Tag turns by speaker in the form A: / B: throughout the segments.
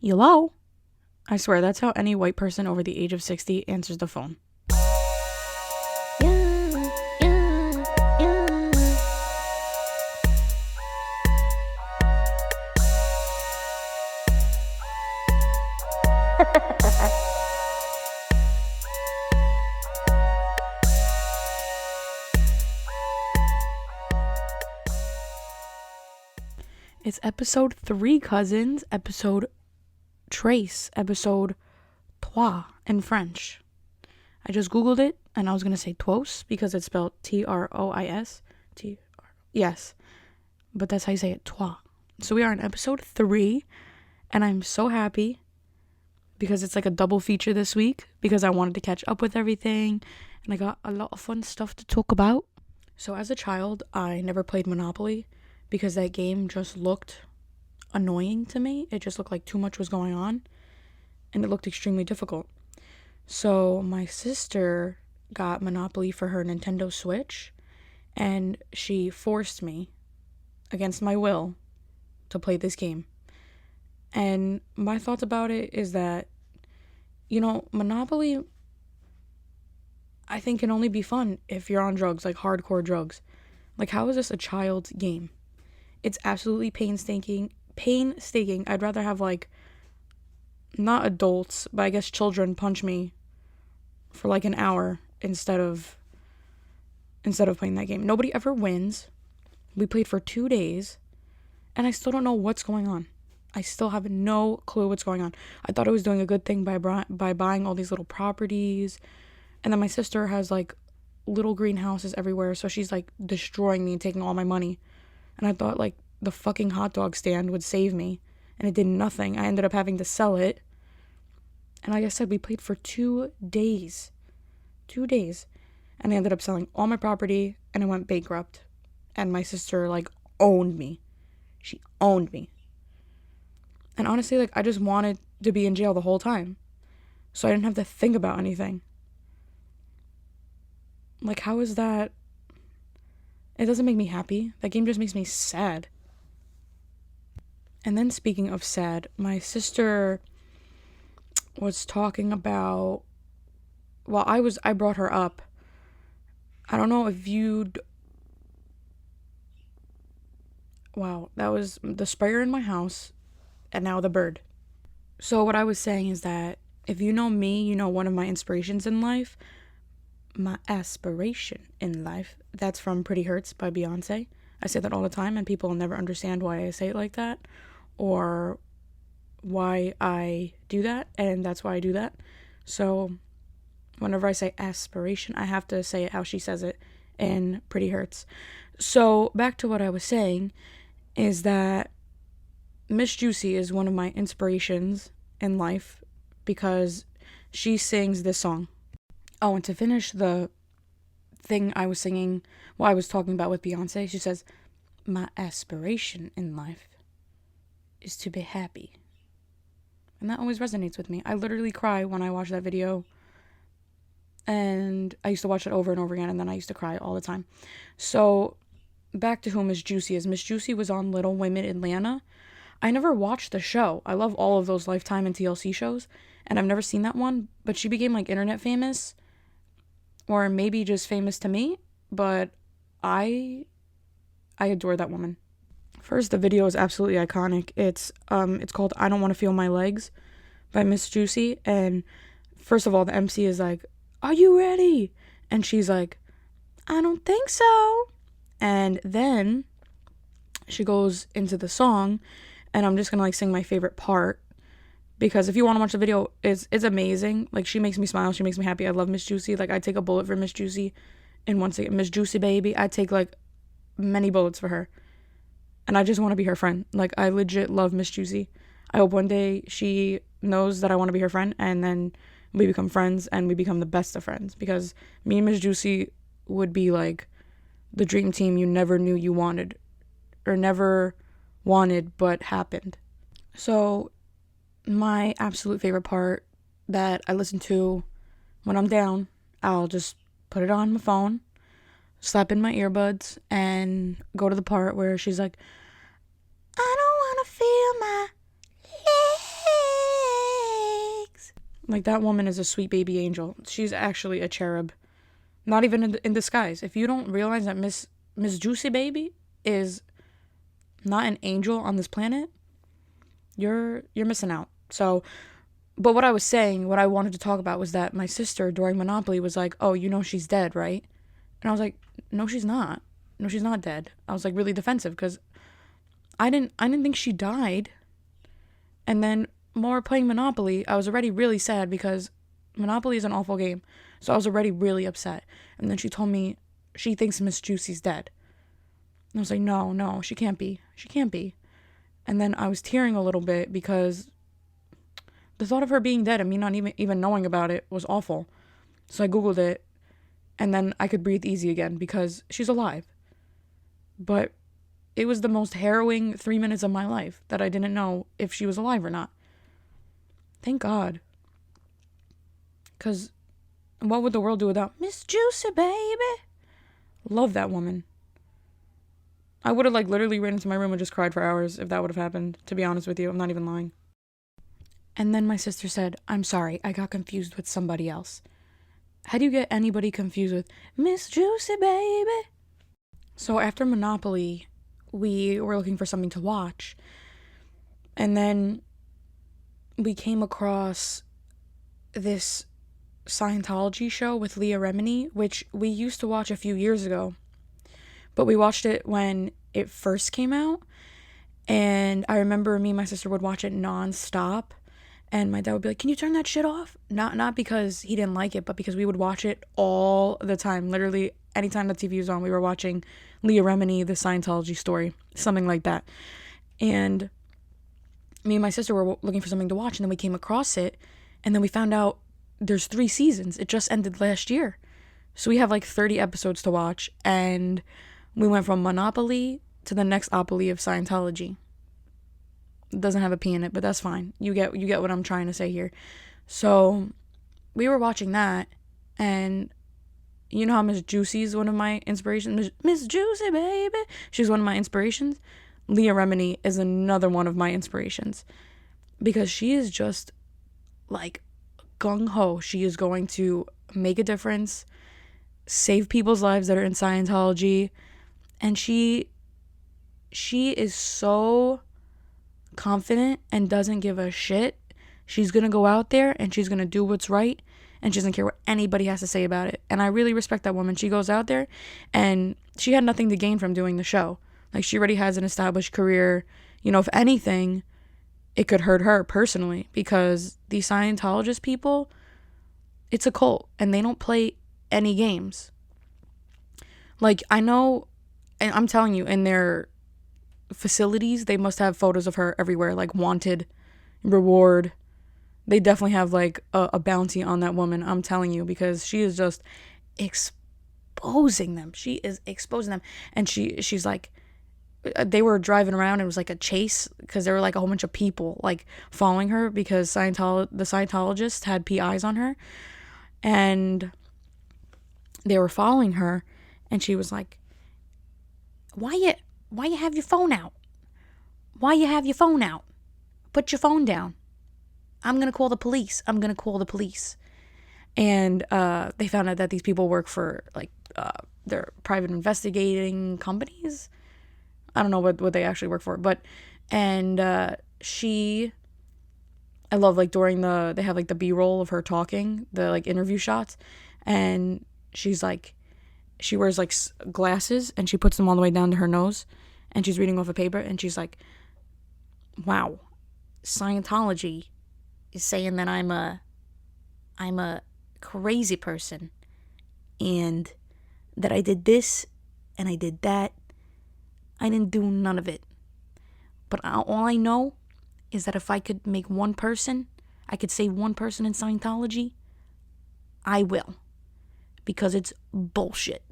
A: Hello? I swear, that's how any white person over the age of 60 answers the phone. It's episode 3, cousins. Episode trace. Episode trois in French. I just Googled it, and I was going to say twas because it's spelled T-R-O-I-S. Yes, but that's how you say it, trois. So we are in episode 3, and I'm so happy because it's like a double feature this week because I wanted to catch up with everything, and I got a lot of fun stuff to talk about. So as a child, I never played Monopoly because that game just looked annoying to me. It just looked like too much was going on, and it looked extremely difficult. So my sister got Monopoly for her Nintendo Switch, and she forced me, against my will, to play this game. And my thoughts about it is that, Monopoly, I think, can only be fun if you're on drugs, like hardcore drugs. Like, how is this a child's game? It's absolutely painstaking. I'd rather have, not adults, but I guess children punch me for an hour instead of playing that game. Nobody ever wins. We played for 2 days, and I still don't know what's going on. I still have no clue what's going on. I thought I was doing a good thing by buying all these little properties, and then my sister has little greenhouses everywhere, so she's destroying me and taking all my money. And I thought the fucking hot dog stand would save me, and it did nothing. I ended up having to sell it. And like I said, we played for 2 days. 2 days. And I ended up selling all my property, and I went bankrupt. And my sister owned me. She owned me. And honestly, I just wanted to be in jail the whole time, so I didn't have to think about anything. How is that? It doesn't make me happy. That game just makes me sad. And then speaking of sad, my sister was talking about, I brought her up. I don't know if that was the sprayer in my house, and now the bird. So what I was saying is that if you know me, you know one of my inspirations in life, my aspiration in life, that's from Pretty Hurts by Beyonce. I say that all the time, and people never understand why I say it like that or why I do that, and that's why I do that. So whenever I say aspiration, I have to say it how she says it in Pretty Hurts. So back to what I was saying is that Miss Juicy is one of my inspirations in life because she sings this song. Oh, and to finish the thing I was singing while I was talking about with Beyonce, she says, my aspiration in life is to be happy. And that always resonates with me. I literally cry when I watch that video. And I used to watch it over and over again, and then I used to cry all the time. So back to who Miss Juicy is. Miss Juicy was on Little Women Atlanta. I never watched the show. I love all of those Lifetime and TLC shows, and I've never seen that one, but she became internet famous, or maybe just famous to me, but I adore that woman. First, the video is absolutely iconic. It's called I Don't Want to Feel My Legs by Miss Juicy, and first of all, the MC is are you ready? And she's I don't think so. And then she goes into the song, and I'm just gonna sing my favorite part, because if you want to watch the video, it's amazing. She makes me smile, she makes me happy. I love Miss Juicy. I'd take a bullet for Miss Juicy. And once again, Miss Juicy baby, I'd take many bullets for her. And I just want to be her friend. I legit love Miss Juicy. I hope one day she knows that I want to be her friend, and then we become friends, and we become the best of friends, because me and Miss Juicy would be the dream team you never knew you wanted, or never wanted but happened. So my absolute favorite part that I listen to when I'm down, I'll just put it on my phone, slap in my earbuds, and go to the part where she's I don't want to feel my Like, that woman is a sweet baby angel. She's actually a cherub. Not even in disguise. If you don't realize that Miss Juicy Baby is not an angel on this planet, you're missing out. So, but what I was saying, what I wanted to talk about was that my sister during Monopoly was like, "Oh, you know she's dead, right?" And I was like, "No, she's not. No, she's not dead." I was like really defensive because I didn't think she died. And then more playing Monopoly, I was already really sad because Monopoly is an awful game. So I was already really upset. And then she told me she thinks Miss Juicy's dead. And I was like, no, she can't be. She can't be. And then I was tearing a little bit because the thought of her being dead and me not even knowing about it was awful. So I Googled it, and then I could breathe easy again because she's alive. But it was the most harrowing 3 minutes of my life that I didn't know if she was alive or not. Thank God. Because what would the world do without Miss Juicy Baby? Love that woman. I would have like literally ran into my room and just cried for hours if that would have happened, to be honest with you. I'm not even lying. And then my sister said, "I'm sorry, I got confused with somebody else." How do you get anybody confused with Miss Juicy Baby? So after Monopoly, we were looking for something to watch. And then we came across this Scientology show with Leah Remini, which we used to watch a few years ago. But we watched it when it first came out. And I remember me and my sister would watch it nonstop. And my dad would be like, "Can you turn that shit off?" Not because he didn't like it, but because we would watch it all the time. Literally, anytime the TV was on, we were watching Leah Remini, the Scientology story, something like that. And me and my sister were looking for something to watch, and then we came across it. And then we found out there's 3 seasons. It just ended last year. So we have like 30 episodes to watch. And we went from Monopoly to the next opoly of Scientology. It doesn't have a P in it, but that's fine. You get what I'm trying to say here. So we were watching that, and you know how Miss Juicy is one of my inspirations? Miss Juicy Baby. She's one of my inspirations. Leah Remini is another one of my inspirations because she is just like gung-ho. She is going to make a difference, save people's lives that are in Scientology, and she is so confident and doesn't give a shit. She's gonna go out there and she's gonna do what's right, and she doesn't care what anybody has to say about it. And I really respect that woman. She goes out there and she had nothing to gain from doing the show. Like, she already has an established career. You know, if anything, it could hurt her personally because these Scientologist people, it's a cult and they don't play any games. Like, I know, and I'm telling you, in their facilities, they must have photos of her everywhere, like wanted, reward. They definitely have like a bounty on that woman, I'm telling you, because she is just exposing them. She is exposing them. And she's like, they were driving around and it was like a chase because there were like a whole bunch of people like following her because the Scientologist had PIs on her, and they were following her, and she was like, why you have your phone out? Why you have your phone out? Put your phone down. I'm going to call the police. I'm going to call the police. And they found out that these people work for like their private investigating companies. I don't know what they actually work for, but and I love like during they have like the B-roll of her talking, the like interview shots, and she's like, she wears like glasses and she puts them all the way down to her nose, and she's reading off a paper, and she's like, "Wow, Scientology is saying that I'm a crazy person, and that I did this and I did that. I didn't do none of it. But all I know is that if I could make one person, I could save one person in Scientology, I will. Because it's bullshit."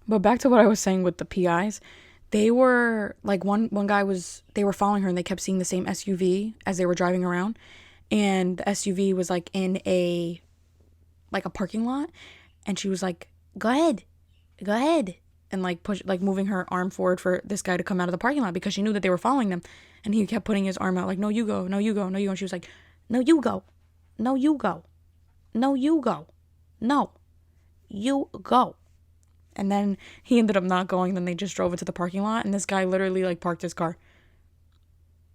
A: But back to what I was saying with the PIs. They were, like, one guy they were following her and they kept seeing the same SUV as they were driving around. And the SUV was, like, in a parking lot. And she was like, go ahead. And, like, moving her arm forward for this guy to come out of the parking lot because she knew that they were following them. And he kept putting his arm out, like, no, you go. And she was like, no, you go. No, you go. No, you go. And then he ended up not going. Then they just drove into the parking lot, and this guy literally like parked his car.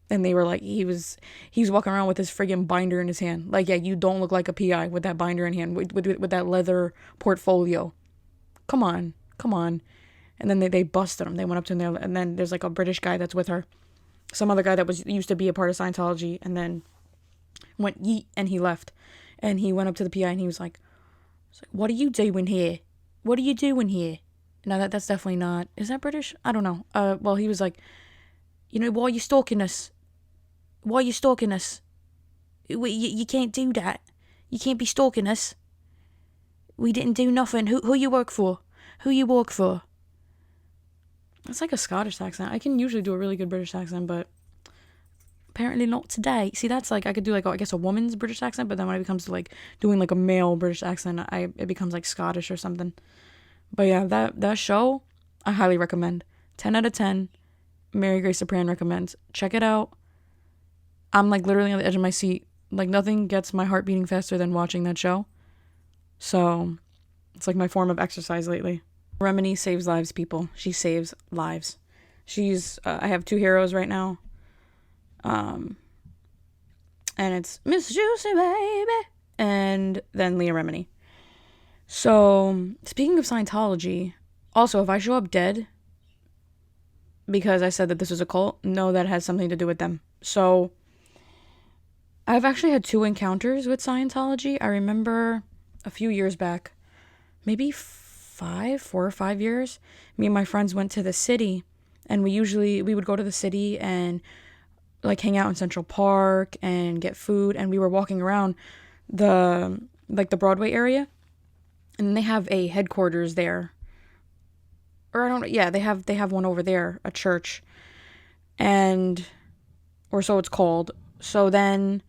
A: And they were like, he was walking around with his friggin' binder in his hand. Like, yeah, you don't look like a PI with that binder in hand, with that leather portfolio. Come on. And then they busted him. They went up to him there, and then there's like a British guy that's with her. Some other guy that used to be a part of Scientology, and then went yeet, and he left. And he went up to the PI, and he was like, what are you doing here? What are you doing here? No, that's definitely not. Is that British? I don't know. Well, he was like, why are you stalking us? Why are you stalking us? You can't do that. You can't be stalking us. We didn't do nothing. Who you work for? Who you work for? It's like a Scottish accent. I can usually do a really good British accent, but apparently not today. See, that's like, I could do like, I guess a woman's British accent, but then when it comes to like doing like a male British accent, it becomes like Scottish or something. But yeah, that show, I highly recommend. 10 out of 10. Mary Grace Soprano recommends. Check it out. I'm like literally on the edge of my seat. Like nothing gets my heart beating faster than watching that show. So it's like my form of exercise lately. Remini saves lives, people. She saves lives. I have 2 heroes right now. And it's Miss Juicy Baby and then Leah Remini. So speaking of Scientology, also if I show up dead because I said that this was a cult, no, that has something to do with them. So I've actually had 2 encounters with Scientology. I remember a few years back, maybe 4 or 5 years, me and my friends went to the city, and we would go to the city and like hang out in Central Park and get food, and we were walking around the Broadway area, and they have a headquarters there. Or I don't know, yeah, they have one over there, a church. Or so it's called. So then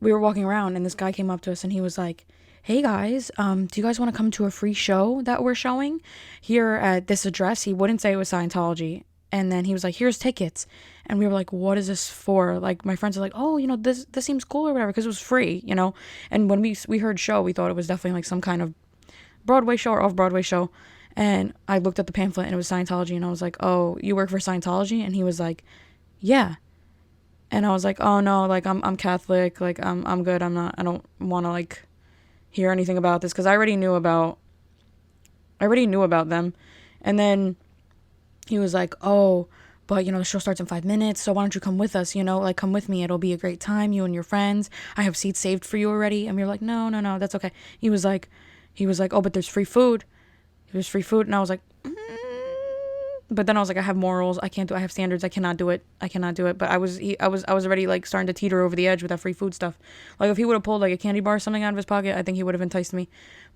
A: we were walking around, and this guy came up to us, and he was like, hey guys, do you guys want to come to a free show that we're showing here at this address? He wouldn't say it was Scientology. And then he was like, here's tickets. And we were like, what is this for? Like, my friends are like, oh, this seems cool or whatever, because it was free, And when we heard show, we thought it was definitely like some kind of Broadway show or off-Broadway show. And I looked at the pamphlet, and it was Scientology, and I was like, oh, you work for Scientology? And he was like, yeah. And I was like, oh no, like I'm Catholic, like I'm good. I don't want to like hear anything about this, because I already knew about them. And then he was like, oh, but the show starts in 5 minutes, so why don't you come with us, like come with me, it'll be a great time, you and your friends, I have seats saved for you already. And we were like, no, that's okay. He was like, oh, but there's free food. And I was like, but then I was like, I have morals, I have standards, I cannot do it. But I was already like starting to teeter over the edge with that free food stuff. Like if he would have pulled like a candy bar or something out of his pocket, I think he would have enticed me.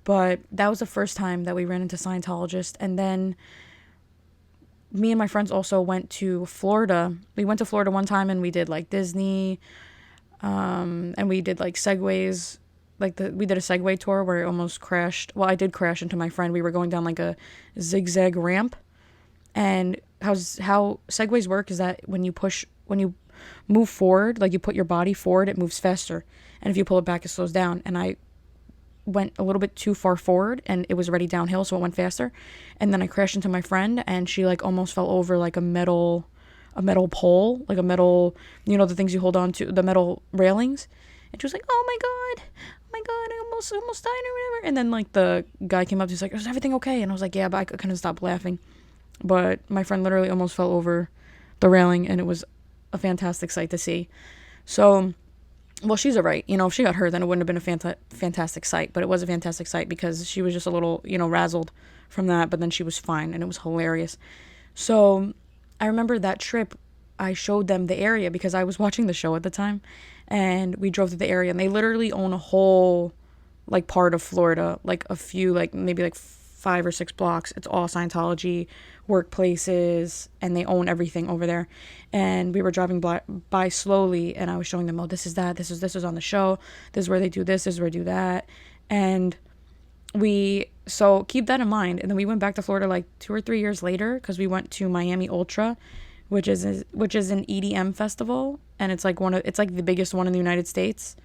A: But that was the first time that we ran into Scientologists. And then me and my friends also went to Florida. We went to Florida one time, and we did like Disney, and we did like segways. We did a Segway tour where I almost crashed. Well, I did crash into my friend. We were going down like a zigzag ramp. And how Segways work is that when you move forward, like you put your body forward, it moves faster. And if you pull it back, it slows down. And I went a little bit too far forward, and it was already downhill, so it went faster. And then I crashed into my friend, and she like almost fell over like a metal pole, like a metal, the things you hold on to, the metal railings. And she was like, oh my god, I almost died or whatever. And then like the guy came up, he's like, is everything okay? And I was like, yeah, but I couldn't stop laughing. But my friend literally almost fell over the railing, and it was a fantastic sight to see. So, well, she's alright. If she got hurt, then it wouldn't have been a fantastic sight. But it was a fantastic sight because she was just a little, razzled from that. But then she was fine, and it was hilarious. So I remember that trip, I showed them the area because I was watching the show at the time. And we drove to the area, and they literally own a whole, like, part of Florida. Like, a few, like, maybe, like, 5 or 6 blocks. It's all Scientology workplaces, and they own everything over there. And we were driving by slowly, and I was showing them, oh, this is that, this is on the show, this is where they do this is where they do that. And so keep that in mind. And then we went back to Florida like 2 or 3 years later, because we went to Miami Ultra, which is an EDM festival, and it's like the biggest one in the United States.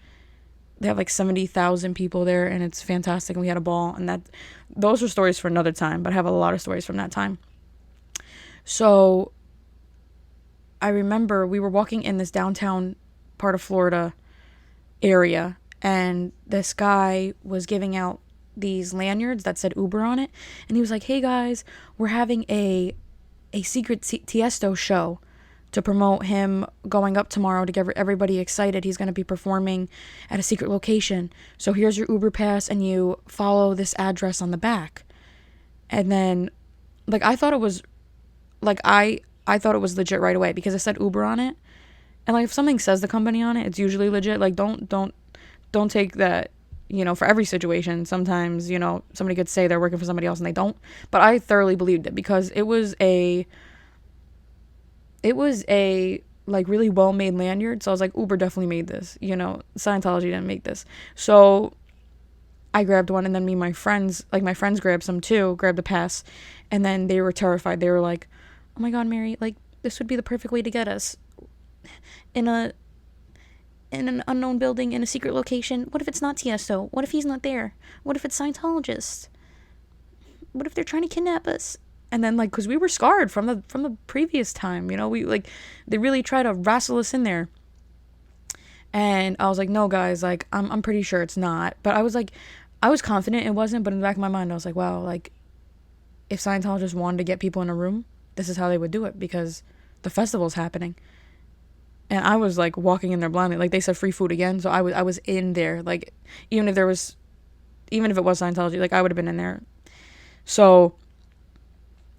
A: They have like 70,000 people there, and it's fantastic, and we had a ball. And those are stories for another time, but I have a lot of stories from that time. So I remember we were walking in this downtown part of Florida area, and this guy was giving out these lanyards that said Uber on it, and he was like, "Hey guys, we're having a secret Tiesto show to promote him going up tomorrow to get everybody excited. He's going to be performing at a secret location. So here's your Uber pass, and you follow this address on the back." And then, like, I thought it was, like, I thought it was legit right away because it said Uber on it. And, like, if something says the company on it, it's usually legit. Like, don't take that, for every situation. Sometimes, somebody could say they're working for somebody else and they don't. But I thoroughly believed it because it was a like really well-made lanyard. So I was like, Uber definitely made this, Scientology didn't make this. So I grabbed one, and then my friends grabbed some too, grabbed a pass, and then they were terrified. They were like, "Oh my God, Mary, like, this would be the perfect way to get us in an unknown building in a secret location. What if it's not Tiesto? What if he's not there? What if it's Scientologists? What if they're trying to kidnap us?" And then, like, because we were scarred from the previous time, we, like, they really tried to wrestle us in there. And I was like, "No, guys, like, I'm pretty sure it's not." But I was confident it wasn't. But in the back of my mind, I was like, wow, like, if Scientologists wanted to get people in a room, this is how they would do it, because the festival's happening. And I was, like, walking in there blindly. Like, they said free food again, so I was in there. Like, even if it was Scientology, like, I would have been in there. So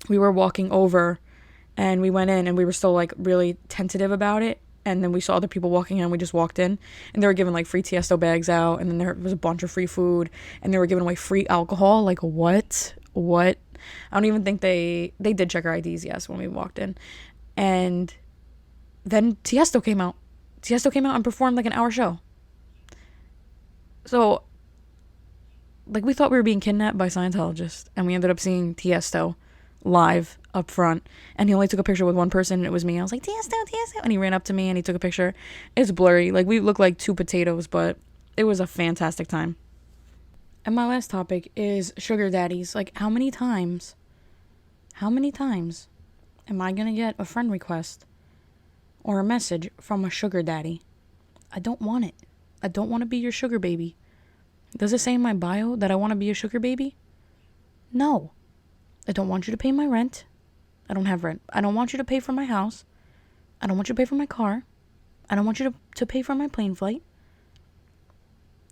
A: we were walking over, and we went in, and we were still, like, really tentative about it. And then we saw other people walking in, we just walked in, and they were giving, like, free Tiesto bags out, and then there was a bunch of free food, and they were giving away free alcohol. Like, what? I don't even think they did check our IDs, yes, when we walked in. And then Tiesto came out. And performed, like, an hour show. So, like, we thought we were being kidnapped by Scientologists, and we ended up seeing Tiesto live up front, and he only took a picture with one person, and it was me. I was like, Tiesto, and he ran up to me and he took a picture. It's blurry, like, we look like two potatoes, but it was a fantastic time. And my last topic is sugar daddies. Like, how many times am I gonna get a friend request or a message from a sugar daddy? I don't want it. I don't want to be your sugar baby. Does it say in my bio that I want to be a sugar baby? No. I don't want you to pay my rent. I don't have rent. I don't want you to pay for my house. I don't want you to pay for my car. I don't want you to pay for my plane flight.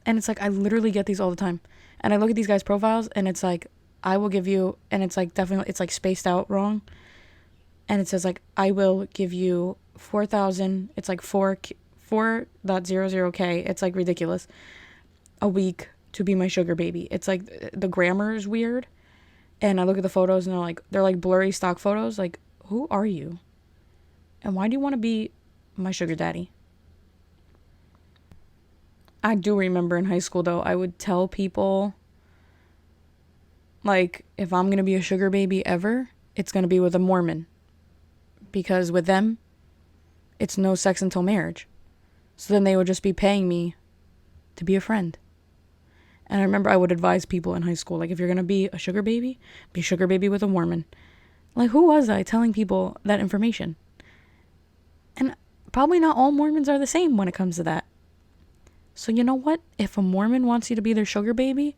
A: And it's like, I literally get these all the time. And I look at these guys' profiles, and it's like, I will give you, and it's like, definitely, it's like spaced out wrong. And it says, like, I will give you 4,000, it's like 4.00K. It's like ridiculous. A week to be my sugar baby. It's like, the grammar is weird. And I look at the photos, and they're like blurry stock photos. Like, who are you? And why do you want to be my sugar daddy? I do remember in high school, though, I would tell people, like, if I'm going to be a sugar baby ever, it's going to be with a Mormon. Because with them, it's no sex until marriage. So then they would just be paying me to be a friend. And I remember I would advise people in high school, like, if you're going to be a sugar baby with a Mormon. Like, who was I telling people that information? And probably not all Mormons are the same when it comes to that. So you know what? If a Mormon wants you to be their sugar baby,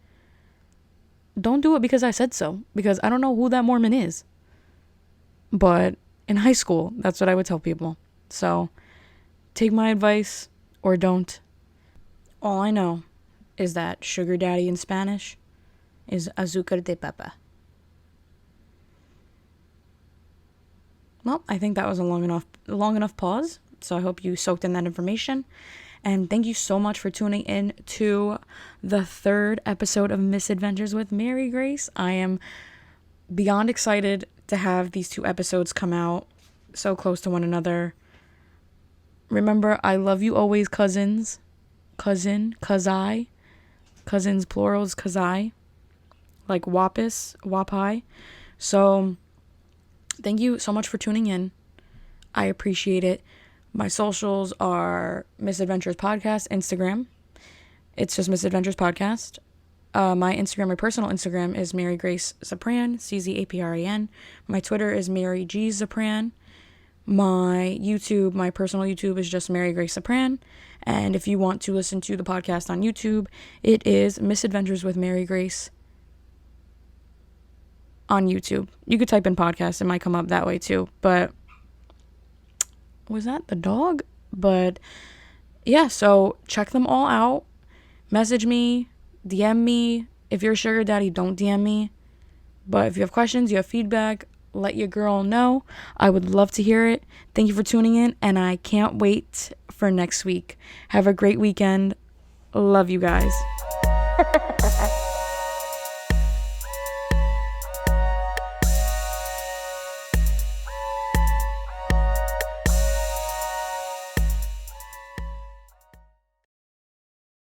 A: don't do it because I said so. Because I don't know who that Mormon is. But in high school, that's what I would tell people. So take my advice or don't. All I know is that sugar daddy in Spanish is azúcar de papa. Well, I think that was a long enough pause. So I hope you soaked in that information. And thank you so much for tuning in to the third episode of Misadventures with Mary Grace. I am beyond excited to have these two episodes come out so close to one another. Remember, I love you always, cousins. Cousins, plurals, kazai. Like wapis, wapai. So, thank you so much for tuning in. I appreciate it. My socials are Misadventures Podcast, Instagram. It's just Misadventures Podcast. My Instagram, my personal Instagram is Mary Grace Zapran, CZAPRAN. My Twitter is Mary G Zapran. My YouTube, my personal YouTube is just Mary Grace Zapran. And if you want to listen to the podcast on YouTube, it is Misadventures with Mary Grace on YouTube. You could type in podcast, it might come up that way too. But was that the dog? But yeah, so check them all out. Message me, DM me. If you're a sugar daddy, don't DM me. But if you have questions, you have feedback, let your girl know. I would love to hear it. Thank you for tuning in, and I can't wait for next week. Have a great weekend. Love you guys.